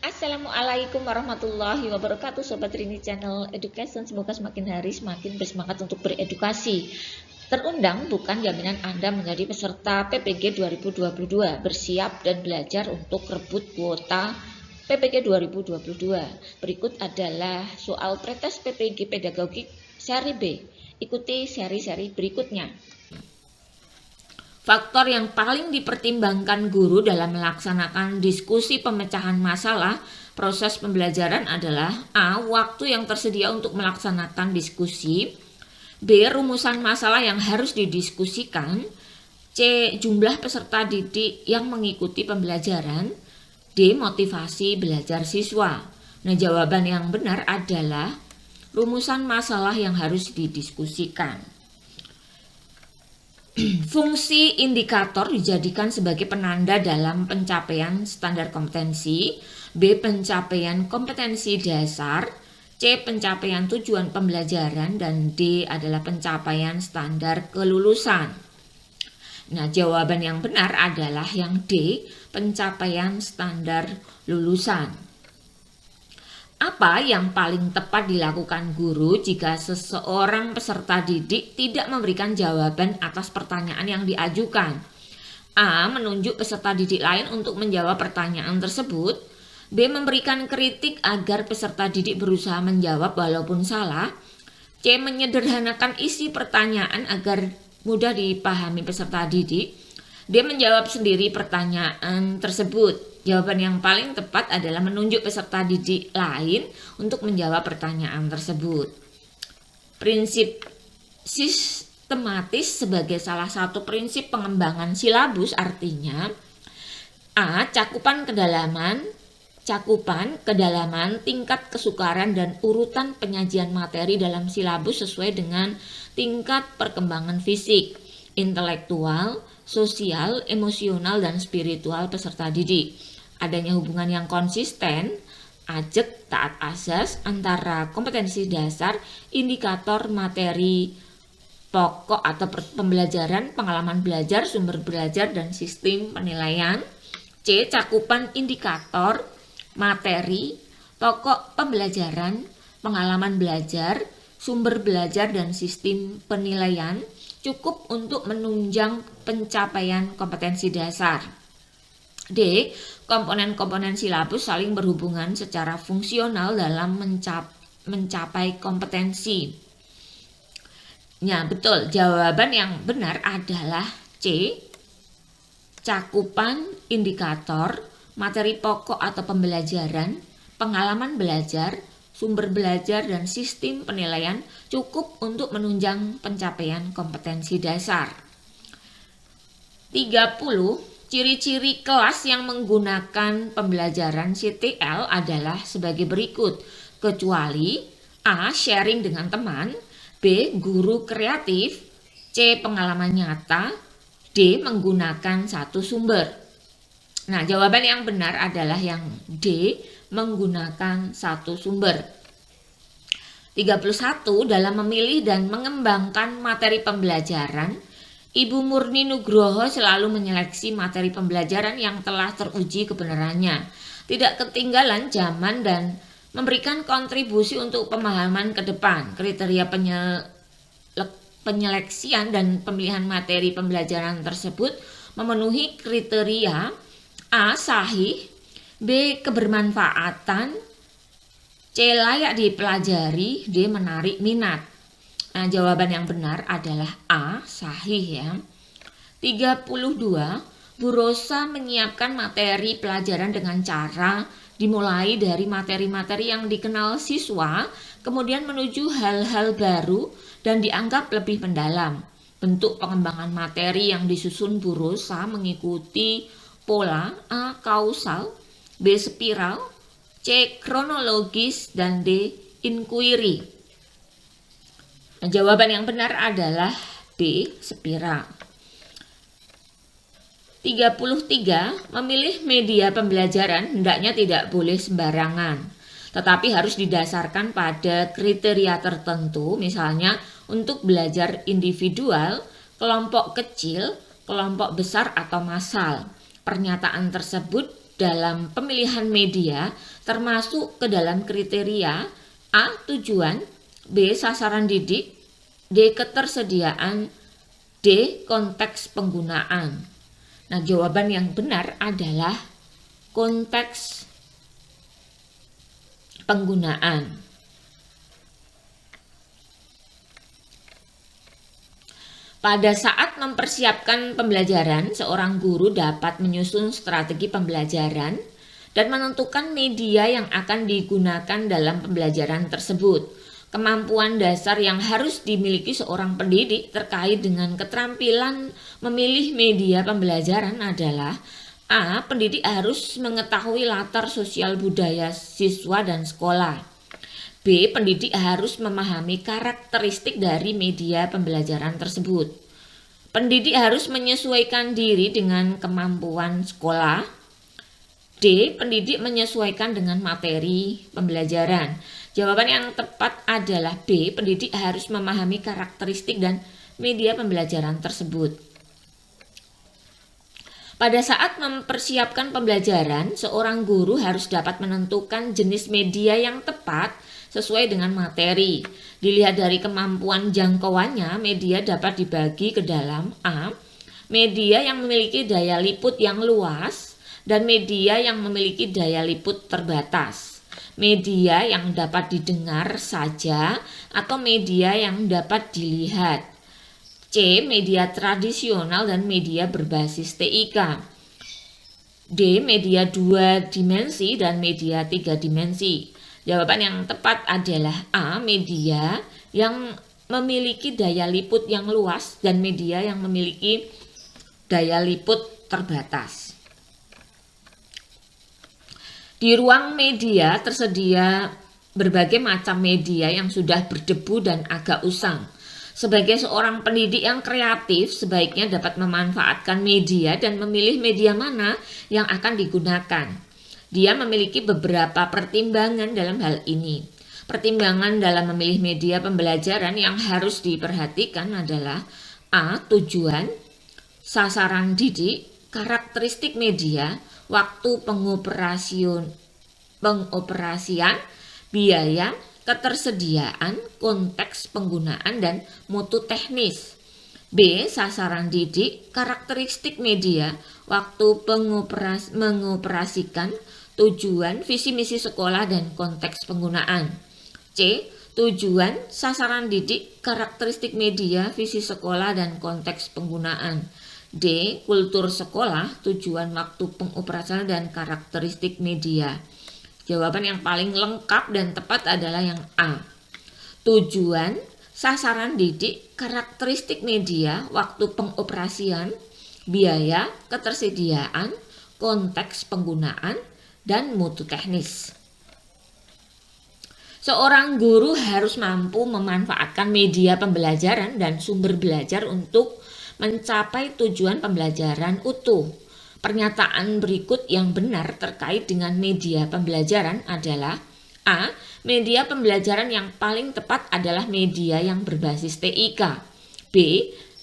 Assalamualaikum warahmatullahi wabarakatuh, Sobat Rini Channel Education. Semoga semakin hari semakin bersemangat untuk beredukasi. Terundang bukan jaminan Anda menjadi peserta PPG 2022. Bersiap dan belajar untuk rebut kuota PPG 2022. Berikut adalah soal pretest PPG Pedagogik seri B. Ikuti seri-seri berikutnya. Faktor yang paling dipertimbangkan guru dalam melaksanakan diskusi pemecahan masalah proses pembelajaran adalah A. Waktu yang tersedia untuk melaksanakan diskusi, B. Rumusan masalah yang harus didiskusikan, C. Jumlah peserta didik yang mengikuti pembelajaran, D. Motivasi belajar siswa. Nah, jawaban yang benar adalah rumusan masalah yang harus didiskusikan. Fungsi indikator dijadikan sebagai penanda dalam pencapaian standar kompetensi, B. Pencapaian kompetensi dasar, C. Pencapaian tujuan pembelajaran, dan D. adalah pencapaian standar kelulusan. Nah, jawaban yang benar adalah yang D. Pencapaian standar lulusan. Apa yang paling tepat dilakukan guru jika seseorang peserta didik tidak memberikan jawaban atas pertanyaan yang diajukan? A. Menunjuk peserta didik lain untuk menjawab pertanyaan tersebut. B. Memberikan kritik agar peserta didik berusaha menjawab walaupun salah. C. Menyederhanakan isi pertanyaan agar mudah dipahami peserta didik. D. Menjawab sendiri pertanyaan tersebut. Jawaban yang paling tepat adalah menunjuk peserta didik lain untuk menjawab pertanyaan tersebut. Prinsip sistematis sebagai salah satu prinsip pengembangan silabus artinya A. Cakupan, kedalaman, tingkat kesukaran dan urutan penyajian materi dalam silabus sesuai dengan tingkat perkembangan fisik, intelektual, sosial, emosional, dan spiritual peserta didik. Adanya hubungan yang konsisten, ajek, taat azas antara kompetensi dasar, indikator materi pokok atau pembelajaran, pengalaman belajar, sumber belajar, dan sistem penilaian. C. Cakupan indikator materi pokok pembelajaran, pengalaman belajar, sumber belajar, dan sistem penilaian cukup untuk menunjang pencapaian kompetensi dasar. D. Komponen-komponen silabus saling berhubungan secara fungsional dalam mencapai kompetensi. Ya, betul. Jawaban yang benar adalah C. Cakupan indikator materi pokok atau pembelajaran, pengalaman belajar, sumber belajar, dan sistem penilaian cukup untuk menunjang pencapaian kompetensi dasar. 30. Ciri-ciri kelas yang menggunakan pembelajaran CTL adalah sebagai berikut. Kecuali A. Sharing dengan teman, B. Guru kreatif, C. Pengalaman nyata, D. Menggunakan satu sumber. Nah, jawaban yang benar adalah yang D. Menggunakan satu sumber. 31. Dalam memilih dan mengembangkan materi pembelajaran, Ibu Murni Nugroho selalu menyeleksi materi pembelajaran yang telah teruji kebenarannya, tidak ketinggalan zaman, dan memberikan kontribusi untuk pemahaman ke depan. Kriteria penyeleksian dan pemilihan materi pembelajaran tersebut memenuhi kriteria A. Sahih, B. Kebermanfaatan, C. Layak dipelajari, D. Menarik minat. Nah, jawaban yang benar adalah A. Sahih ya. 32. Bu Rosa menyiapkan materi pelajaran dengan cara dimulai dari materi-materi yang dikenal siswa, kemudian menuju hal-hal baru dan dianggap lebih mendalam. Bentuk pengembangan materi yang disusun Bu Rosa mengikuti pola A. Kausal, B. Spiral, C. Kronologis, dan D. Inquiry. Nah, jawaban yang benar adalah B. Spiral. 33. Memilih media pembelajaran hendaknya tidak boleh sembarangan, tetapi harus didasarkan pada kriteria tertentu, misalnya untuk belajar individual, kelompok kecil, kelompok besar, atau massal. Pernyataan tersebut dalam pemilihan media termasuk ke dalam kriteria A. Tujuan, B. Sasaran didik, D. Ketersediaan, D. Konteks penggunaan. Nah, jawaban yang benar adalah konteks penggunaan. Pada saat mempersiapkan pembelajaran, seorang guru dapat menyusun strategi pembelajaran dan menentukan media yang akan digunakan dalam pembelajaran tersebut. Kemampuan dasar yang harus dimiliki seorang pendidik terkait dengan keterampilan memilih media pembelajaran adalah A. Pendidik harus mengetahui latar sosial budaya siswa dan sekolah. B. Pendidik harus memahami karakteristik dari media pembelajaran tersebut. Pendidik harus menyesuaikan diri dengan kemampuan sekolah. D. Pendidik menyesuaikan dengan materi pembelajaran. Jawaban yang tepat adalah B. Pendidik harus memahami karakteristik dan media pembelajaran tersebut. Pada saat mempersiapkan pembelajaran, seorang guru harus dapat menentukan jenis media yang tepat sesuai dengan materi. Dilihat dari kemampuan jangkauannya, media dapat dibagi ke dalam A. Media yang memiliki daya liput yang luas dan media yang memiliki daya liput terbatas. Media yang dapat didengar saja atau media yang dapat dilihat. C. Media tradisional dan media berbasis TIK. D. Media 2 dimensi dan media 3 dimensi. Jawaban yang tepat adalah A. Media yang memiliki daya liput yang luas dan media yang memiliki daya liput terbatas. Di ruang media tersedia berbagai macam media yang sudah berdebu dan agak usang. Sebagai seorang pendidik yang kreatif, sebaiknya dapat memanfaatkan media dan memilih media mana yang akan digunakan. Dia memiliki beberapa pertimbangan dalam hal ini. Pertimbangan dalam memilih media pembelajaran yang harus diperhatikan adalah A. Tujuan, sasaran didik, karakteristik media, waktu pengoperasian, biaya, ketersediaan, konteks penggunaan, dan mutu teknis. B. Sasaran didik, karakteristik media, waktu mengoperasikan, tujuan, visi misi sekolah, dan konteks penggunaan. C. Tujuan, sasaran didik, karakteristik media, visi sekolah, dan konteks penggunaan. D. Kultur sekolah, tujuan, waktu pengoperasian, dan karakteristik media. Jawaban yang paling lengkap dan tepat adalah yang A. Tujuan, sasaran didik, karakteristik media, waktu pengoperasian, biaya, ketersediaan, konteks penggunaan, dan mutu teknis. Seorang guru harus mampu memanfaatkan media pembelajaran dan sumber belajar untuk mencapai tujuan pembelajaran utuh. Pernyataan berikut yang benar terkait dengan media pembelajaran adalah A. Media pembelajaran yang paling tepat adalah media yang berbasis TIK. B.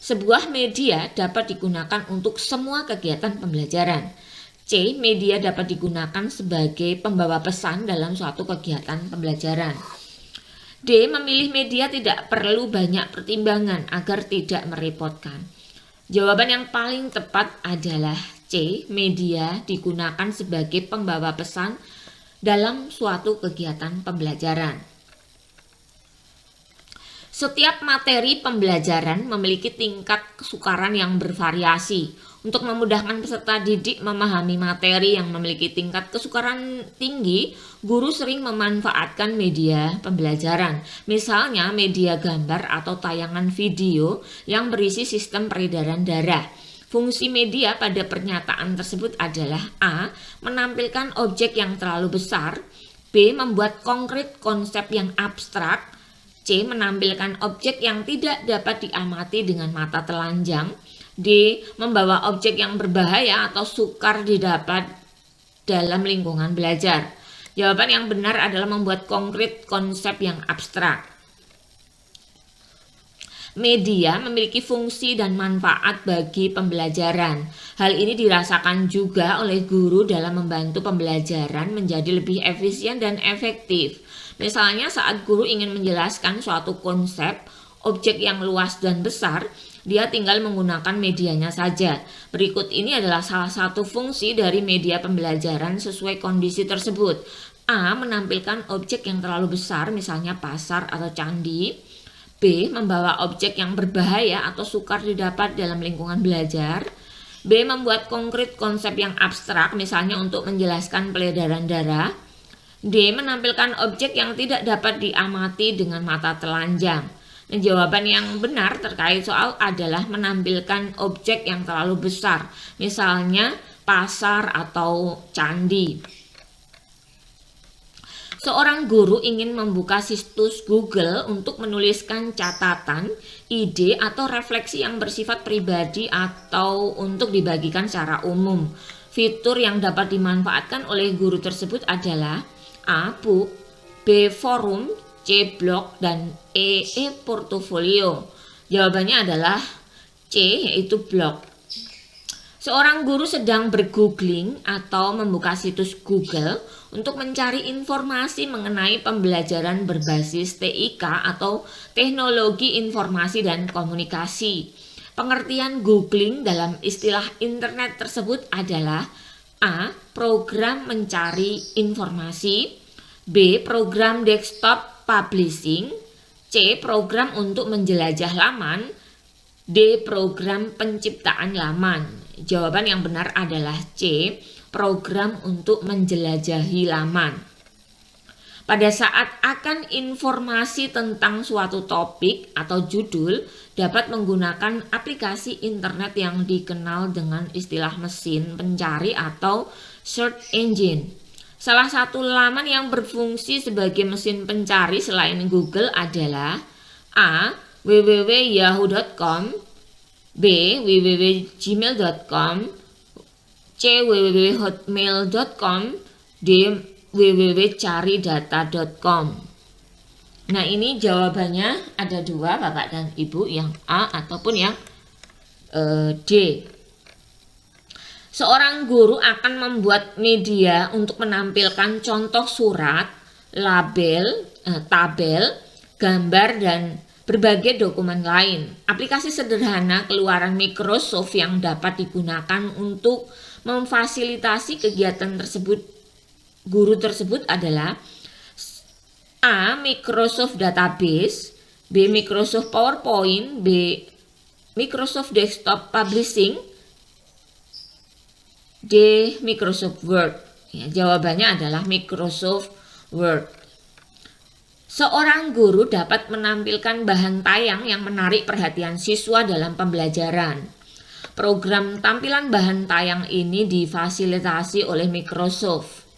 Sebuah media dapat digunakan untuk semua kegiatan pembelajaran. C. Media dapat digunakan sebagai pembawa pesan dalam suatu kegiatan pembelajaran. D. Memilih media tidak perlu banyak pertimbangan agar tidak merepotkan. Jawaban yang paling tepat adalah C. Media digunakan sebagai pembawa pesan dalam suatu kegiatan pembelajaran. Setiap materi pembelajaran memiliki tingkat kesukaran yang bervariasi. Untuk memudahkan peserta didik memahami materi yang memiliki tingkat kesukaran tinggi, guru sering memanfaatkan media pembelajaran. Misalnya media gambar atau tayangan video yang berisi sistem peredaran darah. Fungsi media pada pernyataan tersebut adalah A. Menampilkan objek yang terlalu besar, B. Membuat konkret konsep yang abstrak, C. Menampilkan objek yang tidak dapat diamati dengan mata telanjang, D. Membawa objek yang berbahaya atau sukar didapat dalam lingkungan belajar. Jawaban yang benar adalah membuat konkret konsep yang abstrak. media memiliki fungsi dan manfaat bagi pembelajaran. Hal ini dirasakan juga oleh guru dalam membantu pembelajaran menjadi lebih efisien dan efektif. Misalnya saat guru ingin menjelaskan suatu konsep, objek yang luas dan besar, dia tinggal menggunakan medianya saja. Berikut ini adalah salah satu fungsi dari media pembelajaran sesuai kondisi tersebut. A. Menampilkan objek yang terlalu besar, misalnya pasar atau candi. B. Membawa objek yang berbahaya atau sukar didapat dalam lingkungan belajar. B. Membuat konkret konsep yang abstrak, misalnya untuk menjelaskan peredaran darah. D. Menampilkan objek yang tidak dapat diamati dengan mata telanjang. Nah, jawaban yang benar terkait soal adalah menampilkan objek yang terlalu besar, misalnya pasar atau candi. Seorang guru ingin membuka situs Google untuk menuliskan catatan, ide, atau refleksi yang bersifat pribadi atau untuk dibagikan secara umum. Fitur yang dapat dimanfaatkan oleh guru tersebut adalah A. Book, B. Forum, C. Blog, dan E. Portfolio. Jawabannya adalah C, yaitu blog. Seorang guru sedang bergoogling atau membuka situs Google untuk mencari informasi mengenai pembelajaran berbasis TIK atau Teknologi Informasi dan Komunikasi. Pengertian googling dalam istilah internet tersebut adalah A. Program mencari informasi, B. Program desktop publishing, C. Program untuk menjelajah laman, D. Program penciptaan laman. Jawaban yang benar adalah C. Program untuk menjelajahi laman. Pada saat akan informasi tentang suatu topik atau judul dapat menggunakan aplikasi internet yang dikenal dengan istilah mesin pencari atau search engine. Salah satu laman yang berfungsi sebagai mesin pencari selain Google adalah A. www.yahoo.com, B. www.gmail.com, C. www.hotmail.com, D. www.caridata.com. Nah, ini jawabannya ada dua, Bapak dan Ibu, yang A ataupun yang D. Seorang guru akan membuat media untuk menampilkan contoh surat, label, tabel, gambar, dan berbagai dokumen lain. Aplikasi sederhana keluaran Microsoft yang dapat digunakan untuk memfasilitasi kegiatan tersebut guru tersebut adalah A. Microsoft Database, B. Microsoft PowerPoint, B. Microsoft Desktop Publishing, D. Microsoft Word. Ya, jawabannya adalah Microsoft Word. Seorang guru dapat menampilkan bahan tayang yang menarik perhatian siswa dalam pembelajaran. Program tampilan bahan tayang ini difasilitasi oleh Microsoft.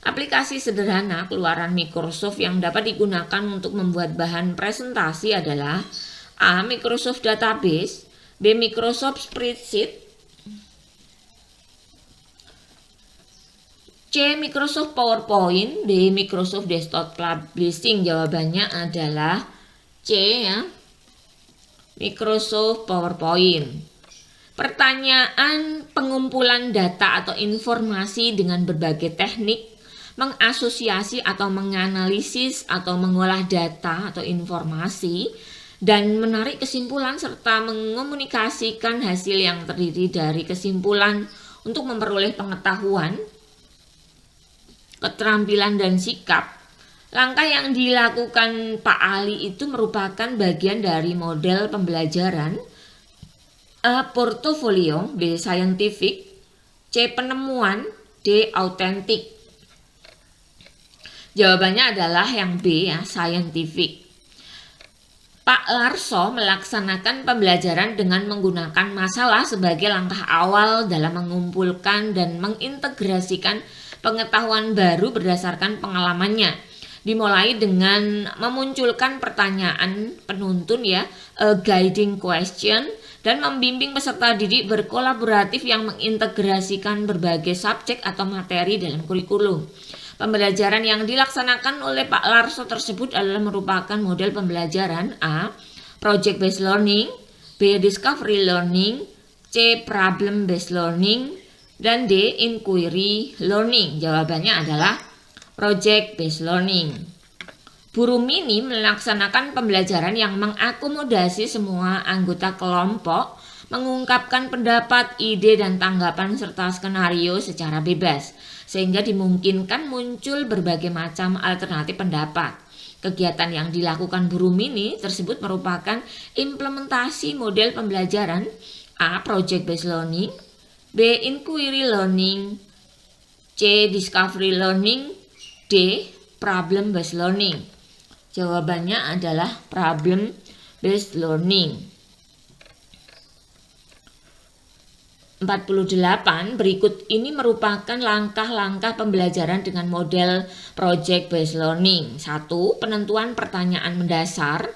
Aplikasi sederhana keluaran Microsoft yang dapat digunakan untuk membuat bahan presentasi adalah A. Microsoft Database, B. Microsoft Spreadsheet, C. Microsoft PowerPoint, D. Microsoft Desktop Publishing. Jawabannya adalah C, ya, Microsoft PowerPoint. Pertanyaan pengumpulan data atau informasi dengan berbagai teknik mengasosiasi atau menganalisis atau mengolah data atau informasi dan menarik kesimpulan serta mengomunikasikan hasil yang terdiri dari kesimpulan untuk memperoleh pengetahuan, keterampilan, dan sikap. Langkah yang dilakukan Pak Ali itu merupakan bagian dari model pembelajaran A. Portfolio, B. Scientific, C. Penemuan, D. Autentik. Jawabannya adalah yang B, ya, Scientific. Pak Larso melaksanakan pembelajaran dengan menggunakan masalah sebagai langkah awal dalam mengumpulkan dan mengintegrasikan pengetahuan baru berdasarkan pengalamannya. Dimulai dengan memunculkan pertanyaan penuntun, ya, guiding question, dan membimbing peserta didik berkolaboratif yang mengintegrasikan berbagai subjek atau materi dalam kurikulum. Pembelajaran yang dilaksanakan oleh Pak Larso tersebut adalah merupakan model pembelajaran A. project based learning, B. discovery learning, C. problem based learning, dan D. inquiry learning. Jawabannya adalah project based learning. Bu Rumini melaksanakan pembelajaran yang mengakomodasi semua anggota kelompok, mengungkapkan pendapat, ide, dan tanggapan serta skenario secara bebas, sehingga dimungkinkan muncul berbagai macam alternatif pendapat. Kegiatan yang dilakukan Bu Rumini tersebut merupakan implementasi model pembelajaran A. project based learning, B. inquiry learning, C. discovery learning, D. problem based learning. Jawabannya adalah problem based learning. 48. Berikut ini merupakan langkah-langkah pembelajaran dengan model project based learning. 1. Penentuan pertanyaan mendasar.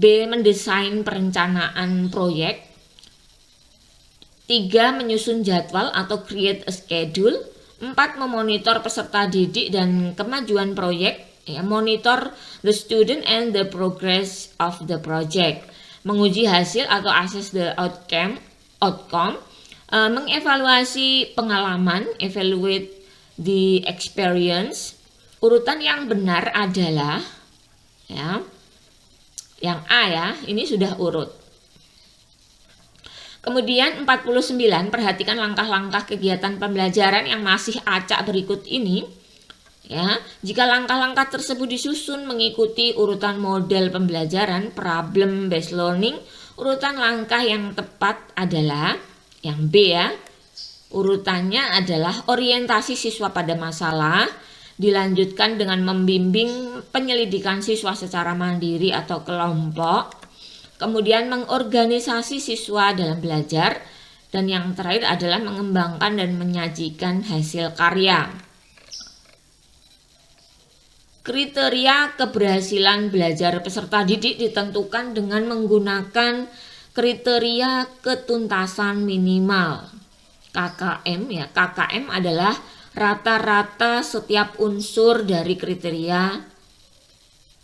B. Mendesain perencanaan proyek. 3. Menyusun jadwal atau create a schedule. 4. Memonitor peserta didik dan kemajuan proyek. Monitor the student and the progress of the project. Menguji hasil atau assess the outcome. Mengevaluasi pengalaman, evaluate the experience. Urutan yang benar adalah yang A ya, ini sudah urut. Kemudian 49, perhatikan langkah-langkah kegiatan pembelajaran yang masih acak berikut ini. Ya, jika langkah-langkah tersebut disusun mengikuti urutan model pembelajaran problem based learning, urutan langkah yang tepat adalah yang B ya. Urutannya adalah orientasi siswa pada masalah, dilanjutkan dengan membimbing penyelidikan siswa secara mandiri atau kelompok, kemudian mengorganisasi siswa dalam belajar, dan yang terakhir adalah mengembangkan dan menyajikan hasil karya. Kriteria keberhasilan belajar peserta didik ditentukan dengan menggunakan kriteria ketuntasan minimal KKM ya. KKM adalah rata-rata setiap unsur dari kriteria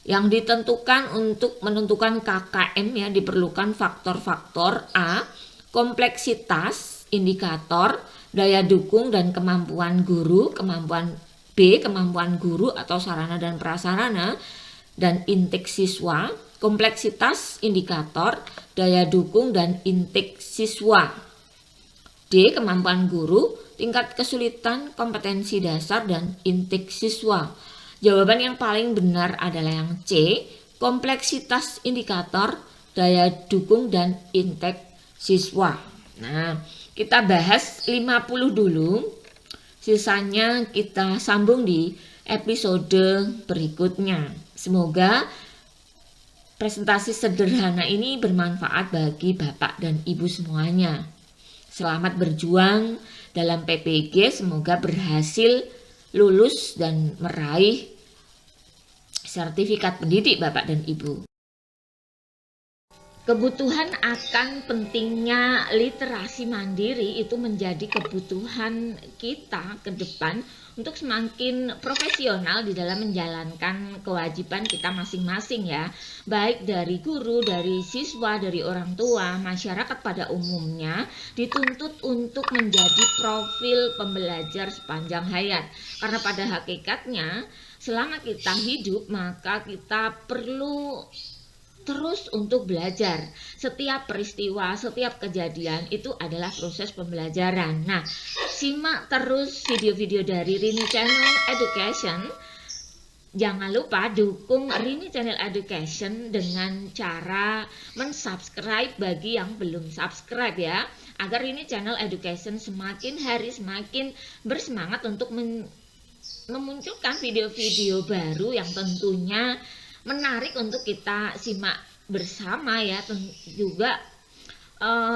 yang ditentukan. Untuk menentukan KKM ya diperlukan faktor-faktor A. Kompleksitas indikator, daya dukung dan kemampuan guru, kemampuan B. kemampuan guru atau sarana dan prasarana, dan intake siswa. Kompleksitas indikator, daya dukung dan intake siswa. D. Kemampuan guru, tingkat kesulitan, kompetensi dasar, dan intake siswa. Jawaban yang paling benar adalah yang C. Kompleksitas indikator, daya dukung, dan intake siswa. Nah, kita bahas 50 dulu. Sisanya kita sambung di episode berikutnya. Semoga presentasi sederhana ini bermanfaat bagi Bapak dan Ibu semuanya. Selamat berjuang dalam PPG, semoga berhasil lulus dan meraih sertifikat pendidik Bapak dan Ibu. Kebutuhan akan pentingnya literasi mandiri itu menjadi kebutuhan kita ke depan untuk semakin profesional di dalam menjalankan kewajiban kita masing-masing ya. Baik dari guru, dari siswa, dari orang tua, masyarakat pada umumnya dituntut untuk menjadi profil pembelajar sepanjang hayat. Karena pada hakikatnya selama kita hidup maka kita perlu terus untuk belajar. Setiap peristiwa, setiap kejadian itu adalah proses pembelajaran. Nah, simak terus video-video dari Rini Channel Education. Jangan lupa dukung Rini Channel Education dengan cara mensubscribe bagi yang belum subscribe ya. Agar Rini Channel Education semakin hari semakin bersemangat untuk memunculkan video-video baru yang tentunya menarik untuk kita simak bersama ya. Juga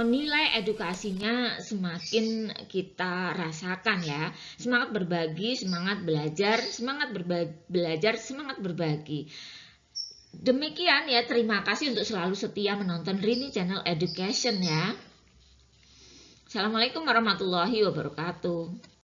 nilai edukasinya semakin kita rasakan ya. Semangat berbagi, semangat belajar, semangat berbagi. Demikian ya, terima kasih untuk selalu setia menonton Rini Channel Education ya. Assalamualaikum warahmatullahi wabarakatuh.